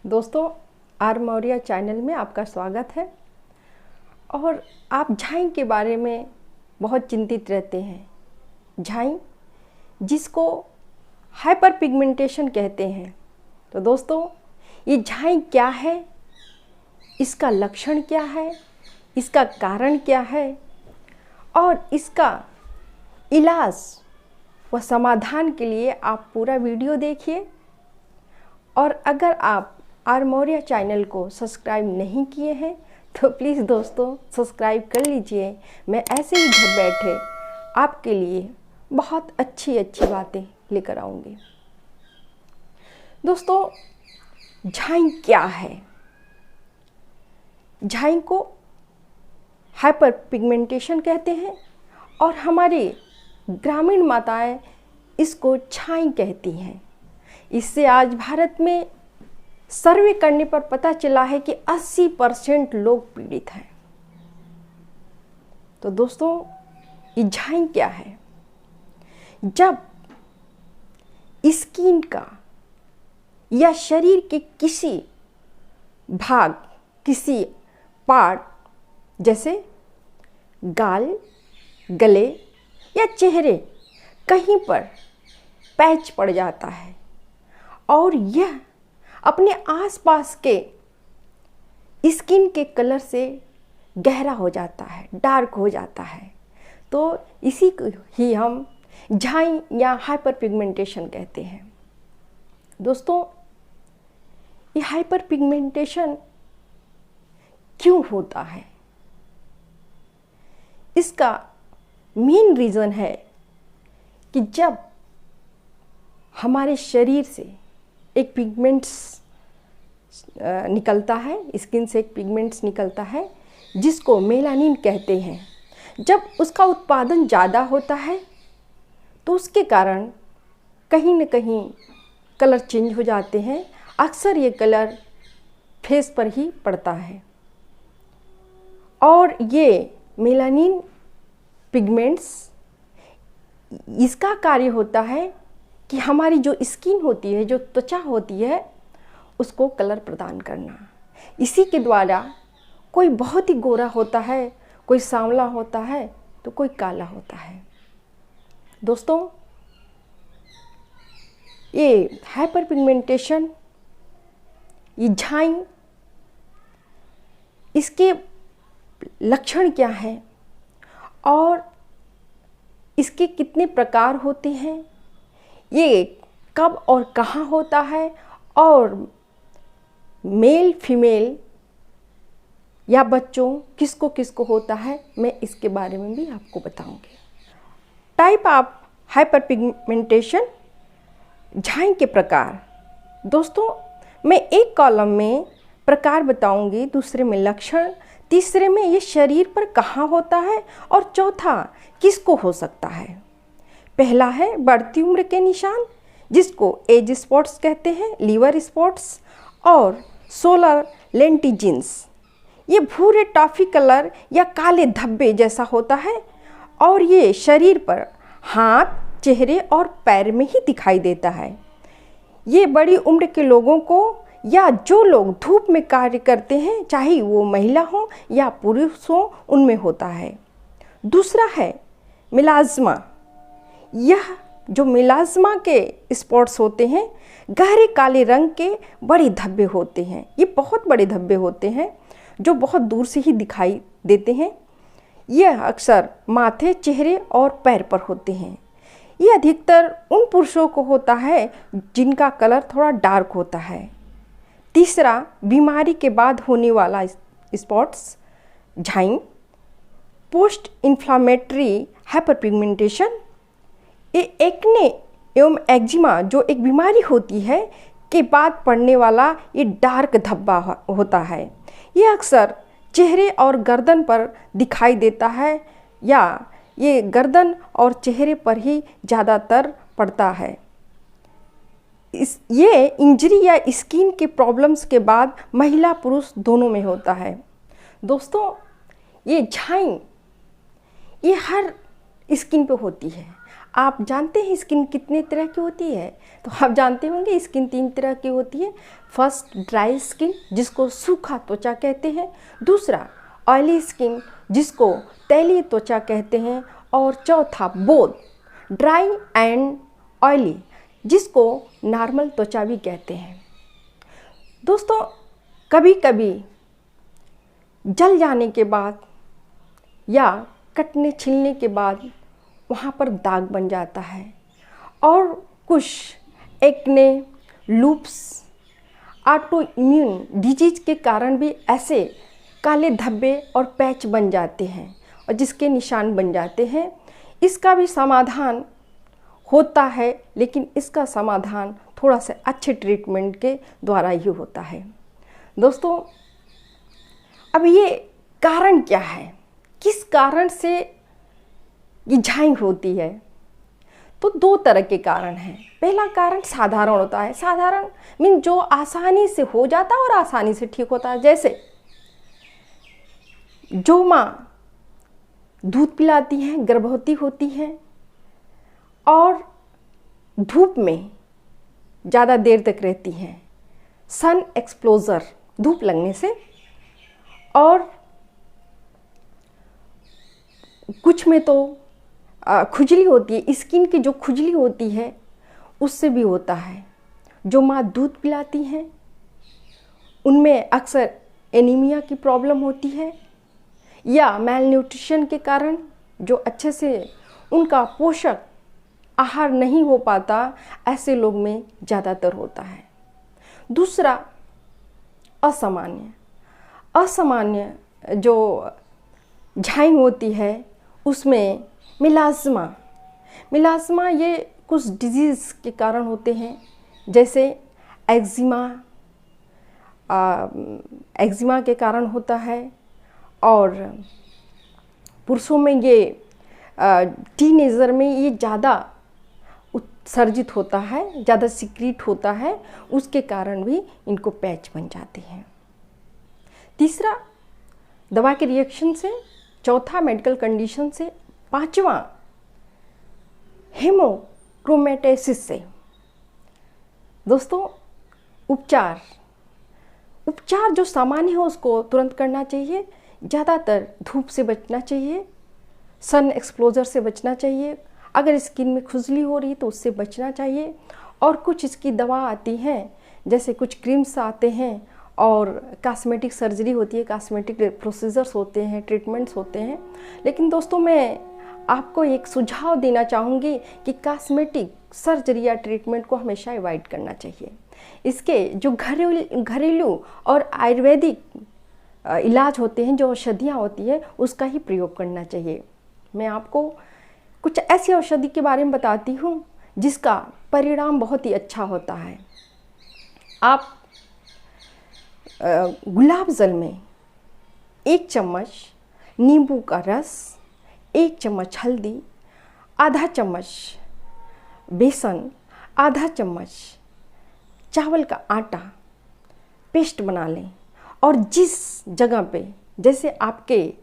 दोस्तों, are Maurya channel में आपका स्वागत है। और आप झाई के बारे में बहुत चिंतित रहते हैं। झाई जिसको हाइपर पिगमेंटेशन कहते हैं। तो दोस्तों, ये झाई क्या है, इसका लक्षण क्या है, इसका कारण क्या है और इसका इलाज व समाधान के लिए आप पूरा वीडियो देखिए। और अगर आप आर मौर्य चैनल को सब्सक्राइब नहीं किए हैं तो प्लीज़ दोस्तों सब्सक्राइब कर लीजिए। मैं ऐसे ही घर बैठे आपके लिए बहुत अच्छी बातें लेकर आऊँगी। दोस्तों, झाई क्या है? झाई को हाइपर पिगमेंटेशन कहते हैं और हमारी ग्रामीण माताएं इसको छाई कहती हैं। इससे आज भारत में सर्वे करने पर पता चला है कि 80% लोग पीड़ित हैं। तो दोस्तों, ये झाई क्या है? जब स्किन का या शरीर के किसी भाग, किसी पार्ट जैसे गाल, गले या चेहरे कहीं पर पैच पड़ जाता है और यह अपने आसपास के स्किन के कलर से गहरा हो जाता है, डार्क हो जाता है, तो इसी को ही हम झाई या हाइपर पिगमेंटेशन कहते हैं। दोस्तों, ये हाइपर पिगमेंटेशन क्यों होता है? इसका मेन रीज़न है कि जब हमारे शरीर से एक पिगमेंट्स निकलता है, स्किन से एक पिगमेंट्स निकलता है जिसको मेलानिन कहते हैं। जब उसका उत्पादन ज़्यादा होता है तो उसके कारण कहीं न कहीं कलर चेंज हो जाते हैं। अक्सर ये कलर फेस पर ही पड़ता है और ये मेलानिन पिगमेंट्स, इसका कार्य होता है कि हमारी जो स्किन होती है, जो त्वचा होती है, उसको कलर प्रदान करना। इसी के द्वारा कोई बहुत ही गोरा होता है, कोई सांवला होता है तो कोई काला होता है। दोस्तों, ये हाइपर पिगमेंटेशन, ये झाई, इसके लक्षण क्या हैं और इसके कितने प्रकार होते हैं, ये कब और कहाँ होता है और मेल फीमेल या बच्चों किसको किसको होता है, मैं इसके बारे में भी आपको बताऊंगी। टाइप ऑफ हाइपर पिगमेंटेशन, झाई के प्रकार। दोस्तों, मैं एक कॉलम में प्रकार बताऊंगी, दूसरे में लक्षण, तीसरे में ये शरीर पर कहाँ होता है और चौथा किसको हो सकता है। पहला है बढ़ती उम्र के निशान जिसको एज स्पॉट्स कहते हैं, लीवर स्पॉट्स और सोलर लेंटिजिन्स। ये भूरे टॉफी कलर या काले धब्बे जैसा होता है और ये शरीर पर हाथ, चेहरे और पैर में ही दिखाई देता है। ये बड़ी उम्र के लोगों को या जो लोग धूप में कार्य करते हैं, चाहे वो महिला हो या पुरुष हो, उनमें होता है। दूसरा है मिलाज्मा। यह जो मिलाज्मा के स्पॉट्स होते हैं, गहरे काले रंग के बड़े धब्बे होते हैं। ये बहुत बड़े धब्बे होते हैं जो बहुत दूर से ही दिखाई देते हैं। यह अक्सर माथे, चेहरे और पैर पर होते हैं। ये अधिकतर उन पुरुषों को होता है जिनका कलर थोड़ा डार्क होता है। तीसरा, बीमारी के बाद होने वाला स्पॉट्स, झाई। पोस्ट इन्फ्लामेटरी हाइपर पिगमेंटेशन, ये एक्ने एवं एक्जिमा जो एक बीमारी होती है के बाद पड़ने वाला ये डार्क धब्बा होता है। ये अक्सर चेहरे और गर्दन पर दिखाई देता है या ये गर्दन और चेहरे पर ही ज़्यादातर पड़ता है। ये इंजरी या स्किन के प्रॉब्लम्स के बाद महिला पुरुष दोनों में होता है। दोस्तों, ये झाई ये हर स्किन पे होती है। आप जानते हैं स्किन कितने तरह की होती है? तो आप जानते होंगे स्किन 3 तरह की होती है। फर्स्ट ड्राई स्किन जिसको सूखा त्वचा कहते हैं, दूसरा ऑयली स्किन जिसको तैलीय त्वचा कहते हैं, और चौथा बोथ ड्राई एंड ऑयली जिसको नॉर्मल त्वचा भी कहते हैं। दोस्तों, कभी कभी जल जाने के बाद या कटने छिलने के बाद वहाँ पर दाग बन जाता है, और कुछ acne, loops, auto immune disease के कारण भी ऐसे काले धब्बे और पैच बन जाते हैं और जिसके निशान बन जाते हैं। इसका भी समाधान होता है, लेकिन इसका समाधान थोड़ा सा अच्छे ट्रीटमेंट के द्वारा ही होता है। दोस्तों, अब ये कारण क्या है, किस कारण से ये झाई होती है? तो 2 तरह के कारण हैं। पहला कारण साधारण होता है। साधारण मीन जो आसानी से हो जाता है और आसानी से ठीक होता है। जैसे जो माँ दूध पिलाती हैं, गर्भवती होती हैं और धूप में ज़्यादा देर तक रहती हैं, सन एक्सपोजर धूप लगने से, और कुछ में तो खुजली होती है, स्किन की जो खुजली होती है उससे भी होता है। जो माँ दूध पिलाती हैं उनमें अक्सर एनीमिया की प्रॉब्लम होती है, या मेल न्यूट्रिशन के कारण जो अच्छे से उनका पोषक आहार नहीं हो पाता, ऐसे लोग में ज़्यादातर होता है। दूसरा असामान्य जो झाई होती है उसमें मिलाज़्मा ये कुछ डिजीज़ के कारण होते हैं, जैसे एक्जिमा के कारण होता है, और पुरुषों में ये टीनेजर में ये ज़्यादा उत्सर्जित होता है, ज़्यादा सिक्रीट होता है, उसके कारण भी इनको पैच बन जाते हैं। तीसरा दवा के रिएक्शन से, चौथा मेडिकल कंडीशन से, पांचवा हेमोक्रोमेटेसिस से। दोस्तों, उपचार जो सामान्य है उसको तुरंत करना चाहिए। ज़्यादातर धूप से बचना चाहिए, सन एक्सपोजर से बचना चाहिए। अगर स्किन में खुजली हो रही है तो उससे बचना चाहिए। और कुछ इसकी दवा आती हैं, जैसे कुछ क्रीम्स आते हैं और कॉस्मेटिक सर्जरी होती है, कॉस्मेटिक प्रोसीजर्स होते हैं, ट्रीटमेंट्स होते हैं। लेकिन दोस्तों, मैं आपको एक सुझाव देना चाहूँगी कि कॉस्मेटिक सर्जरी या ट्रीटमेंट को हमेशा अवॉइड करना चाहिए। इसके जो घरेलू और आयुर्वेदिक इलाज होते हैं, जो औषधियाँ होती हैं, उसका ही प्रयोग करना चाहिए। मैं आपको कुछ ऐसी औषधि के बारे में बताती हूँ जिसका परिणाम बहुत ही अच्छा होता है। आप गुलाब जल में 1 चम्मच नींबू का रस, 1 चम्मच हल्दी, आधा चम्मच बेसन, आधा चम्मच चावल का आटा पेस्ट बना लें, और जिस जगह पे, जैसे आपके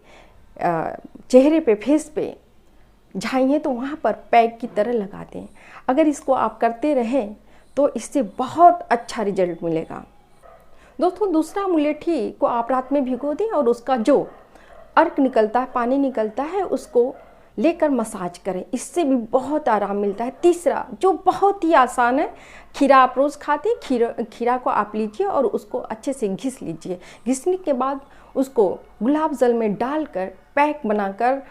चेहरे पे, फेस पे झाई है तो वहाँ पर पैक की तरह लगा दें। अगर इसको आप करते रहें तो इससे बहुत अच्छा रिजल्ट मिलेगा। दोस्तों, दूसरा मुलेठी को आप रात में भिगो दें और उसका जो अर्क निकलता है, पानी निकलता है, उसको लेकर मसाज करें, इससे भी बहुत आराम मिलता है। तीसरा जो बहुत ही आसान है, खीरा आप रोज़ खाते हैं, खीरा को आप लीजिए और उसको अच्छे से घिस लीजिए। घिसने के बाद उसको गुलाब जल में डालकर पैक बनाकर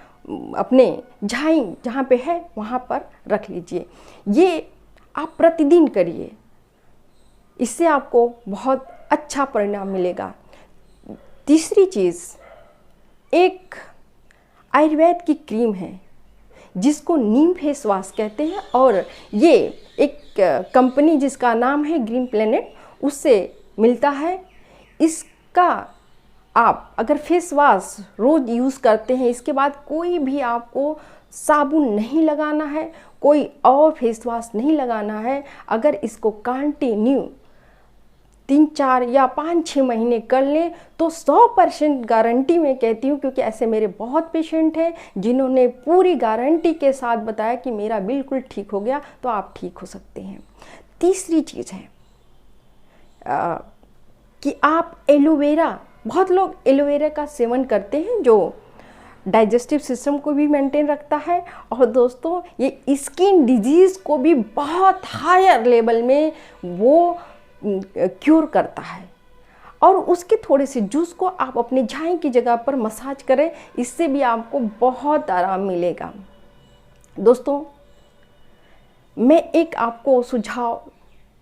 अपने झाई जहाँ पे है वहाँ पर रख लीजिए। ये आप प्रतिदिन करिए, इससे आपको बहुत अच्छा परिणाम मिलेगा। तीसरी चीज़, एक आयुर्वेद की क्रीम है जिसको नीम फेस वॉश कहते हैं, और ये एक कंपनी जिसका नाम है ग्रीन प्लेनेट, उससे मिलता है। इसका आप अगर फेस वॉश रोज़ यूज़ करते हैं, इसके बाद कोई भी आपको साबुन नहीं लगाना है, कोई और फेस वॉश नहीं लगाना है। अगर इसको कंटिन्यू 3-4 या 5-6 महीने कर लें तो 100% गारंटी मैं कहती हूँ, क्योंकि ऐसे मेरे बहुत पेशेंट हैं जिन्होंने पूरी गारंटी के साथ बताया कि मेरा बिल्कुल ठीक हो गया, तो आप ठीक हो सकते हैं। तीसरी चीज़ है कि आप एलोवेरा, बहुत लोग एलोवेरा का सेवन करते हैं जो डाइजेस्टिव सिस्टम को भी मेंटेन रखता है, और दोस्तों ये स्किन डिजीज़ को भी बहुत हायर लेवल में वो क्योर करता है। और उसके थोड़े से जूस को आप अपने झाई की जगह पर मसाज करें, इससे भी आपको बहुत आराम मिलेगा। दोस्तों मैं एक आपको सुझाव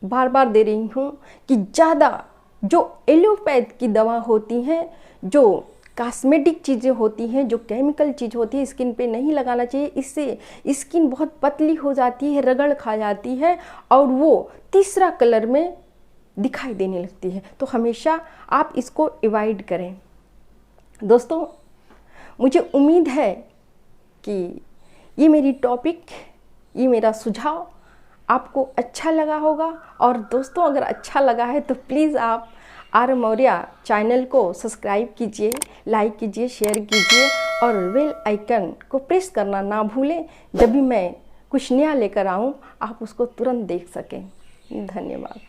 बार बार दे रही हूँ कि ज़्यादा जो एलोपैथ की दवा होती हैं, जो कॉस्मेटिक चीज़ें होती हैं, जो केमिकल चीज़ होती है, स्किन पे नहीं लगाना चाहिए। इससे स्किन बहुत पतली हो जाती है, रगड़ खा जाती है और वो तीसरा कलर में दिखाई देने लगती है। तो हमेशा आप इसको अवॉइड करें। दोस्तों मुझे उम्मीद है कि ये मेरी टॉपिक, ये मेरा सुझाव आपको अच्छा लगा होगा। और दोस्तों अगर अच्छा लगा है तो प्लीज़ आप आर मौर्या चैनल को सब्सक्राइब कीजिए, लाइक कीजिए, शेयर कीजिए और बेल आइकन को प्रेस करना ना भूलें। जब भी मैं कुछ नया लेकर आऊँ आप उसको तुरंत देख सकें। धन्यवाद।